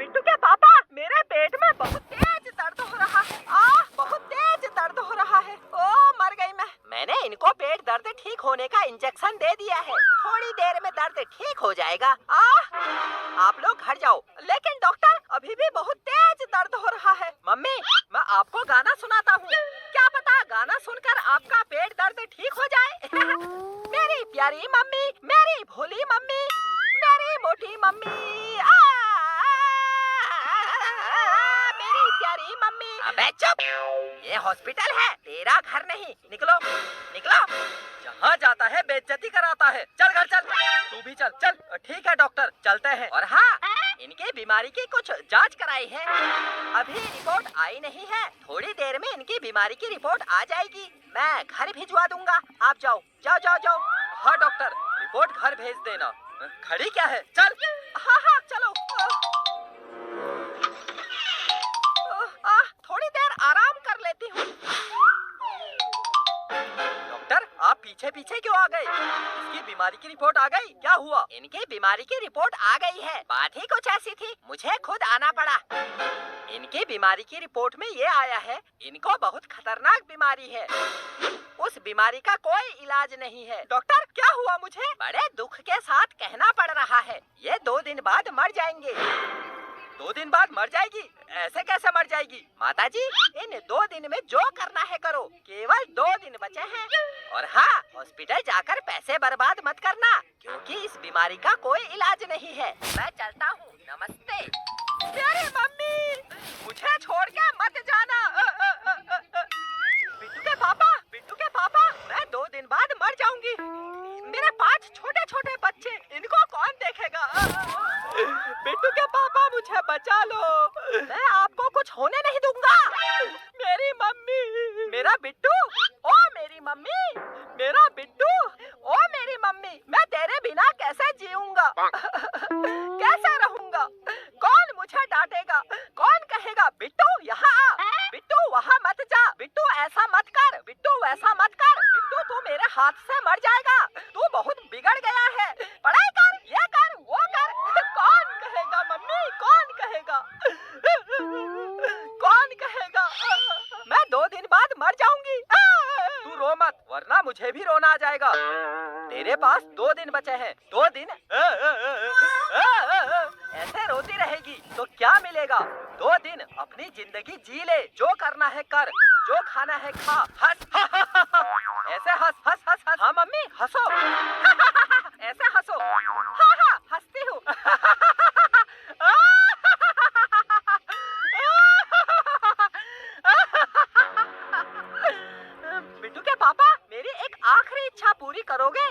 बिट्टू के पापा, मेरे पेट में बहुत तेज दर्द हो रहा है। बहुत तेज दर्द हो रहा है। मर गई मैं। मैंने इनको पेट दर्द ठीक होने का इंजेक्शन दे दिया है। थोड़ी देर में दर्द ठीक हो जाएगा। आप लोग घर जाओ। लेकिन डॉक्टर, अभी भी बहुत तेज दर्द हो रहा है। मम्मी, मैं आपको गाना सुनाता हूँ। क्या पता गाना सुनकर आपका पेट दर्द ठीक हो जाए। मेरी प्यारी मम्मी, मेरी भोली मम्मी, मेरी मोटी मम्मी, मेरी प्यारी मम्मी। अबे चुप, ये हॉस्पिटल है, तेरा घर नहीं। निकलो निकलो। जहाँ जाता है बेइज्जती कराता है। चल घर चल। तू भी चल। चल ठीक है डॉक्टर, चलते हैं। और हाँ, इनकी बीमारी की कुछ जांच कराई है, अभी रिपोर्ट आई नहीं है। थोड़ी देर में इनकी बीमारी की रिपोर्ट आ जाएगी। मैं घर भिजवा दूंगा। आप जाओ जाओ जाओ जाओ। हाँ डॉक्टर, रिपोर्ट घर भेज देना। खड़ी क्या है, चल। हाँ हाँ चलो। थोड़ी देर आराम कर लेती हूँ। डॉक्टर, आप पीछे पीछे क्यों आ गए? इसकी बीमारी की रिपोर्ट आ गई? क्या हुआ? इनकी बीमारी की रिपोर्ट आ गई है। बात ही कुछ ऐसी थी, मुझे खुद आना पड़ा। इनकी बीमारी की रिपोर्ट में ये आया है, इनको बहुत खतरनाक बीमारी है। उस बीमारी का कोई इलाज नहीं है। डॉक्टर, क्या हुआ मुझे? बड़े दुख के साथ कहना पड़ रहा है, ये 2 दिन बाद मर जाएंगे। 2 दिन बाद मर जाएगी? ऐसे कैसे मर जाएगी? माताजी, इन 2 दिन में जो करना है करो, केवल 2 दिन बचे हैं। और हाँ, हॉस्पिटल जाकर पैसे बर्बाद मत करना, क्योंकि इस बीमारी का कोई इलाज नहीं है। मैं चलता हूँ, नमस्ते। मेरी मम्मी, मुझे छोड़ के मत जाना। बिट्टू के पापा, मैं 2 दिन बाद मर जाऊंगी। मेरे 5 छोटे छोटे बच्चे, इनको कौन देखेगा? बिट्टू के पापा, मुझे बचा लो। मैं आपको कुछ होने नहीं दूंगा। मेरी मम्मी, मेरा बिट्टू, ओ मेरी मम्मी, मेरा बिट्टू, ओ मेरी मम्मी, मैं तेरे बिना कैसे जीऊंगा? कैसे रहूंगा? कौन मुझे डांटेगा? कौन कहेगा बिट्टू यहाँ आ, बिट्टू वहाँ मत जा, बिट्टू ऐसा मत कर, बिट्टू वैसा मत कर, बिट्टू तू मेरे हाथ से मर जाएगा, तू बहुत बिगड़ गया है, पढ़ाई कर, ये कर, वो कर। कौन कहेगा मम्मी, कौन कहेगा? कौन कहेगा? मैं 2 दिन बाद मर जाऊंगी। तू रो मत, वरना मुझे भी रोना आ जाएगा। तेरे पास 2 दिन बचे हैं। 2 दिन ऐसे रोती रहेगी तो क्या मिलेगा? 2 दिन अपनी जिंदगी जी ले, जो करना है कर, जो खाना है खा, हंस। ऐसे हंस हंस हंस हंस। हाँ मम्मी, हंसो। ऐसे हंसो। हाँ हाँ, हंसती हूँ। बिट्टू के पापा, मेरी एक आखिरी इच्छा पूरी करोगे?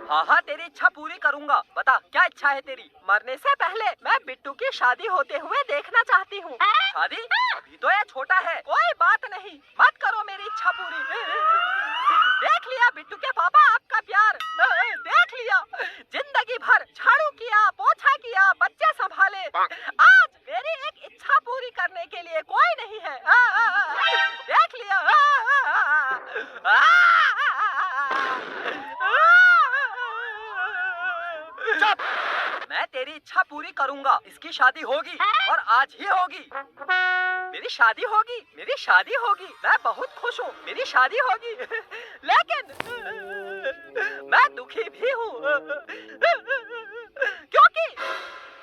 हाँ हाँ, तेरी इच्छा पूरी करूँगा। बता, क्या इच्छा है तेरी? मरने से पहले मैं बिट्टू की शादी होते हुए देखना चाहती हूँ। शादी? अभी तो ये छोटा है। कोई बात नहीं, मत करो मेरी इच्छा पूरी। देख लिया बिट्टू के पापा आपका प्यार, देख लिया। जिंदगी भर झाड़ू किया, पोछा किया, बच्चे संभाले। आज मेरी एक इच्छा पूरी करने के लिए कोई नहीं है। देख लिया। चुप! मैं तेरी इच्छा पूरी करूंगा। इसकी शादी होगी और आज ही होगी। मेरी शादी होगी, मेरी शादी होगी। मैं बहुत खुश हूँ, मेरी शादी होगी। लेकिन मैं दुखी भी हूँ, क्योंकि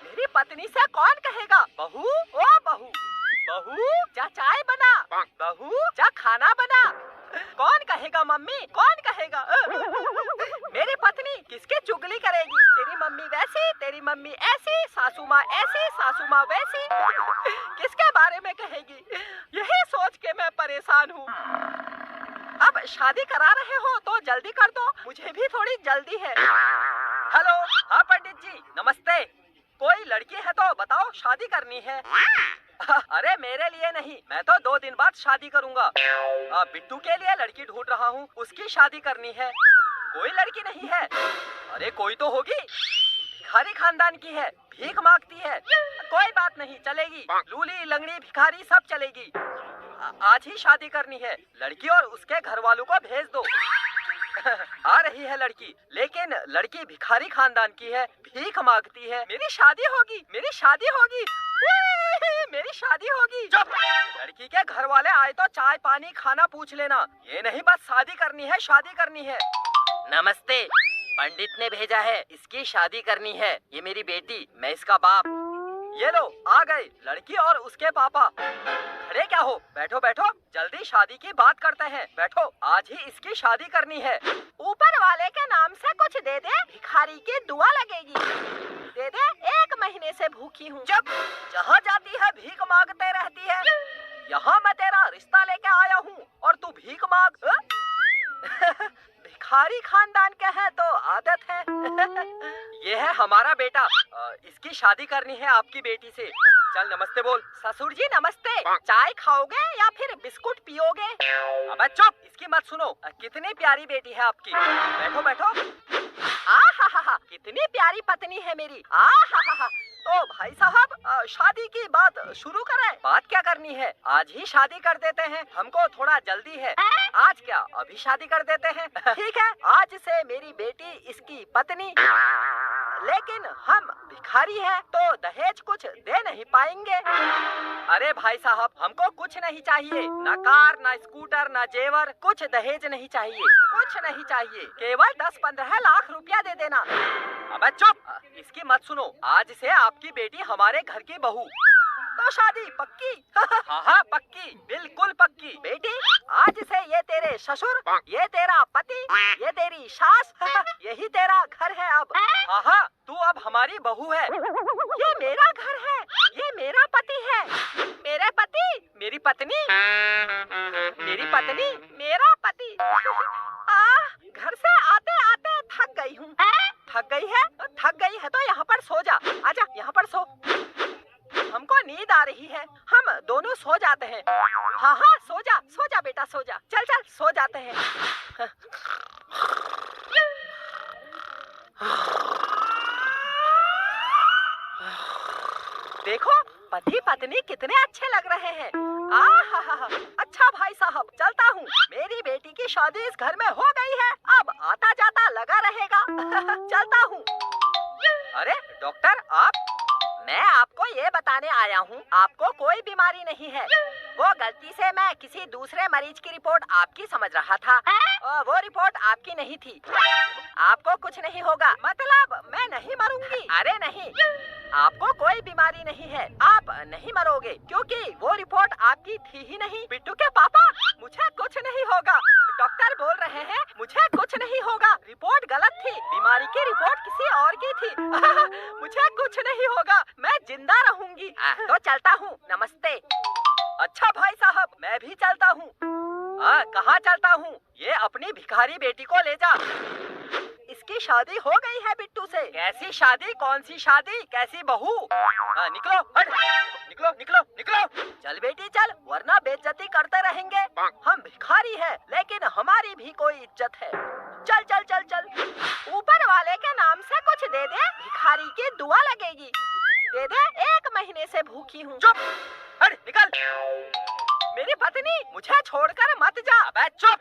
मेरी पत्नी से कौन कहेगा, बहू ओ बहू, बहू जा चाय बना, बहू जा खाना बना। कौन कहेगा मम्मी, कौन कहेगा? मेरी पत्नी किसकी चुगली करेगी? तेरी मम्मी वैसी, तेरी मम्मी ऐसी, सासू माँ ऐसी, सासू माँ वैसी। किसके बारे में कहेगी? यही सोच के मैं परेशान हूँ। अब शादी करा रहे हो तो जल्दी कर दो, मुझे भी थोड़ी जल्दी है। हेलो, हाँ पंडित जी, नमस्ते। कोई लड़की है तो बताओ, शादी करनी है। अरे मेरे लिए नहीं, मैं तो 2 दिन बाद शादी करूंगा। बिट्टू के लिए लड़की ढूंढ रहा हूँ, उसकी शादी करनी है। कोई लड़की नहीं है? अरे कोई तो होगी, भिखारी खानदान की है, भीख मांगती है। कोई बात नहीं, चलेगी। लूली लंगड़ी भिखारी सब चलेगी। आज ही शादी करनी है। लड़की और उसके घर वालों को भेज दो। आ रही है लड़की, लेकिन लड़की भिखारी खानदान की है, भीख मांगती है। मेरी शादी होगी, मेरी शादी होगी, मेरी शादी होगी। चुप! लड़की के घर वाले आए तो चाय पानी खाना पूछ लेना, ये नहीं बस शादी करनी है, शादी करनी है। नमस्ते, पंडित ने भेजा है, इसकी शादी करनी है। ये मेरी बेटी, मैं इसका बाप। ये लो आ गए लड़की और उसके पापा। खड़े क्या हो, बैठो बैठो, जल्दी शादी की बात करते हैं, बैठो। आज ही इसकी शादी करनी है। ऊपर वाले के नाम से कुछ दे दे, भिखारी की दुआ लगेगी। दे दे, 1 महीने से भूखी हूँ। जब जहाँ जाती है भीख मांगते रहती है। यहाँ मैं तेरा रिश्ता लेके आया हूँ और तू भीख मांग। भिखारी खानदान के है तो आदत है। ये है हमारा बेटा, इसकी शादी करनी है आपकी बेटी से। चल नमस्ते बोल। ससुर जी नमस्ते, चाय खाओगे या फिर बिस्कुट पियोगे? अबे चुप, इसकी मत सुनो। कितनी प्यारी बेटी है आपकी, बैठो बैठो। हा, कितनी प्यारी पत्नी है मेरी। हा। तो भाई साहब शादी की बात शुरू करें। बात क्या करनी है, आज ही शादी कर देते हैं, हमको थोड़ा जल्दी है। आज क्या, अभी शादी कर देते हैं। ठीक है, आज से मेरी बेटी इसकी पत्नी। लेकिन हम भिखारी हैं तो दहेज कुछ दे नहीं पाएंगे। अरे भाई साहब, हमको कुछ नहीं चाहिए, ना कार ना स्कूटर ना जेवर, कुछ दहेज नहीं चाहिए, कुछ नहीं चाहिए, केवल 10-15 लाख रुपया दे देना। अबे चुप, इसकी मत सुनो। आज से आपकी बेटी हमारे घर की बहू। तो शादी पक्की? हाँ पक्की, बिल्कुल पक्की। बेटी आज से ये तेरे ससुर, ये तेरा पति, ये तेरी सास, यही तेरा घर है अब। हाँ, तू अब हमारी बहू है। ये मेरा घर है, ये मेरा पति है। मेरे पति, मेरी पत्नी, मेरी पत्नी, मेरा पति। घर से आते आते थक गई हूँ। थक गई है तो यहाँ पर सो जा। आजा, यहाँ पर सो। हमको नींद आ रही है, हम दोनों सो जाते हैं। हाँ सो जा बेटा, सो जा। चल सो जाते हैं। देखो पति पत्नी कितने अच्छे लग रहे हैं। अच्छा भाई साहब, चलता हूँ। मेरी बेटी की शादी इस घर में हो गई है, अब आता जाता लगा रहेगा। चलता हूँ। अरे डॉक्टर आप? मैं आपको ये बताने आया हूँ, आपको कोई बीमारी नहीं है। वो गलती से मैं किसी दूसरे मरीज की रिपोर्ट आपकी समझ रहा था। वो रिपोर्ट आपकी नहीं थी। आपको कुछ नहीं होगा, मतलब मैं नहीं मरूंगी। अरे नहीं, आपको कोई बीमारी नहीं है, आप नहीं मरोगे, क्योंकि वो रिपोर्ट आपकी थी ही नहीं। बिट्टू के पापा, मुझे कुछ नहीं होगा। डॉक्टर बोल रहे हैं मुझे कुछ नहीं होगा, रिपोर्ट गलत थी, बीमारी की रिपोर्ट किसी और की थी। मुझे कुछ नहीं होगा, मैं जिंदा रहूंगी। तो चलता हूँ, नमस्ते। अच्छा भाई साहब, मैं भी चलता हूँ। कहाँ चलता हूँ? ये अपनी भिखारी बेटी को ले जा। इसकी शादी हो गई है बिट्टू से। कैसी शादी, कौन सी शादी, कैसी बहू? निकलो, हट, निकलो। चल बेटी चल, वरना बेइज्जती करते रहेंगे। हम भिखारी हैं, लेकिन हमारी भी कोई इज्जत है। चल। ऊपर वाले के नाम से कुछ दे दे, भिखारी की दुआ लगेगी। दे दे, 1 महीने से भूखी हूँ। चुप, हट, निकल। मेरी पत्नी, मुझे छोड़कर मत जा। अबे चुप।